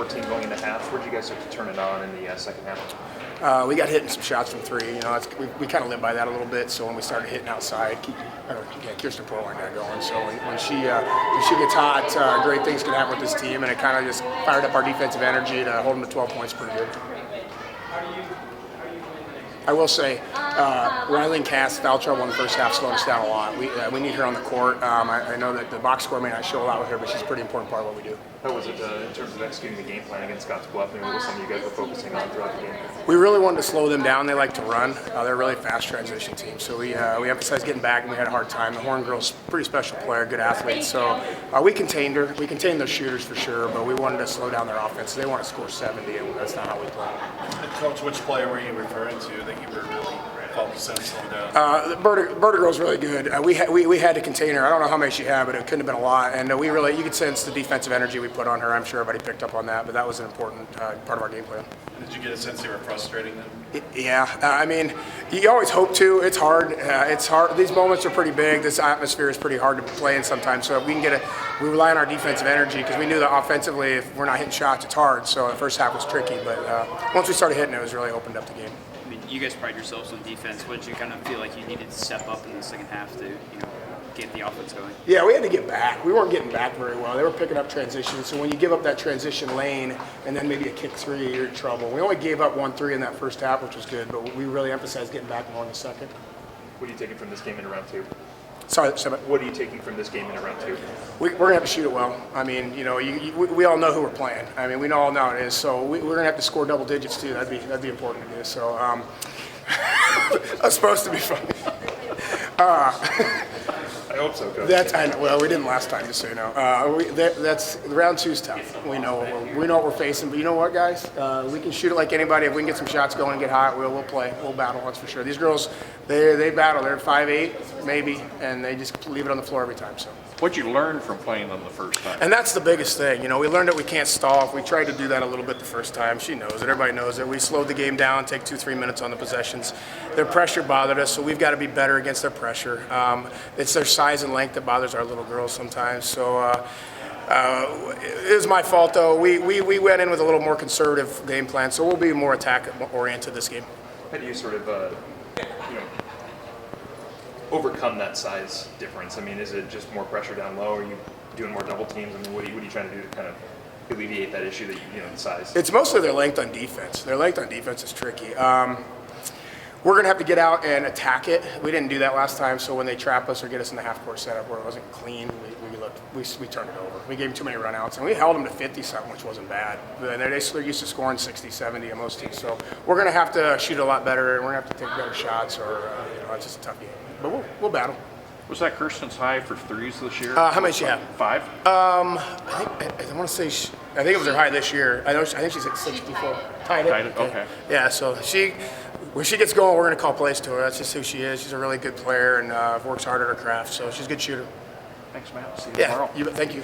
14 going into half. Where did you guys start to turn it on in the second half? We got hitting some shots from three. You know, we kind of live by that a little bit. So when we started hitting outside, Kirsten Portland got going. So when she gets hot, great things can happen with this team, and it kind of just fired up our defensive energy to hold them to 12 points pretty good. I will say, Riley and Cass, foul trouble in the first half slowed us down a lot. We need her on the court. I know that the box score may not show a lot with her, but she's a pretty important part of what we do. How was it in terms of executing the game plan against Scotts Bluff? Maybe what was something you guys were focusing on throughout the game? We really wanted to slow them down. They like to run. They're a really fast transition team. So we emphasized getting back, and we had a hard time. The Horn girl's a pretty special player, good athlete. So we contained her. We contained those shooters for sure, but we wanted to slow down their offense. They want to score 70, and that's not how we play. Coach, which player were you referring to that you were really focused on slowing down? Berta girl's really good. We had to contain her. I don't know how many she had, but it couldn't have been a lot. And you could sense the defensive energy we put on her. I'm sure everybody picked up on that, but that was an important part of our game plan. Did you get a sense they were frustrating them? Yeah, I mean, you always hope to. It's hard. It's hard. These moments are pretty big. This atmosphere is pretty hard to play in sometimes. So if we can we rely on our defensive energy because we knew that offensively, if we're not hitting shots, it's hard. So the first half was tricky, but once we started hitting, it was really opened up the game. I mean, you guys pride yourselves on defense. What did you kind of feel like you needed to step up in the second half to, get the offense going? Yeah, we had to get back. We weren't getting back very well. They were picking up transitions. So when you give up that transition lane and then maybe a kick three, you're in trouble. We only gave up 1-3 in that first half, which was good, but we really emphasized getting back more in the second. What are you taking from this game in round two? Sorry. What are you taking from this game in round two? We're going to have to shoot it well. I mean, we all know who we're playing. I mean, we all know how it is. So we're going to have to score double digits too. That'd be important to do. So that's supposed to be fun. I hope so, Coach. Well, we didn't last time, just so you know. That's round two's tough. We know what we're facing, but you know what, guys? We can shoot it like anybody. If we can get some shots going and get hot, we'll play. We'll battle, that's for sure. These girls, they battle. They're 5'8", maybe, and they just leave it on the floor every time. So. What'd you learn from playing them the first time? And that's the biggest thing. We learned that we can't stall. We tried to do that a little bit the first time. She knows it. Everybody knows it. We slowed the game down, take 2-3 minutes on the possessions. Their pressure bothered us, so we've got to be better against their pressure. It's their size and length that bothers our little girls sometimes. So it was my fault, though. We went in with a little more conservative game plan, so we'll be more attack-oriented this game. How do you sort of, overcome that size difference? I mean, is it just more pressure down low? Are you doing more double teams? I mean, what are you trying to do to kind of alleviate that issue that the size? It's mostly their length on defense. Their length on defense is tricky. We're going to have to get out and attack it. We didn't do that last time, so when they trap us or get us in the half-court setup where it wasn't clean, we turned it over. We gave them too many runouts, and we held them to 50-something, which wasn't bad. They're used to scoring 60, 70 at most teams, so we're going to have to shoot a lot better, and we're going to have to take better shots, or it's just a tough game. But we'll battle. Was that Kirsten's high for threes this year? How many she have? 5? I want to say I think it was her high this year. I think she's at 64. Tied it. Okay. Yeah, so when she gets going, we're going to call plays to her. That's just who she is. She's a really good player and works hard at her craft. So she's a good shooter. Thanks, Matt. See you tomorrow. Thank you.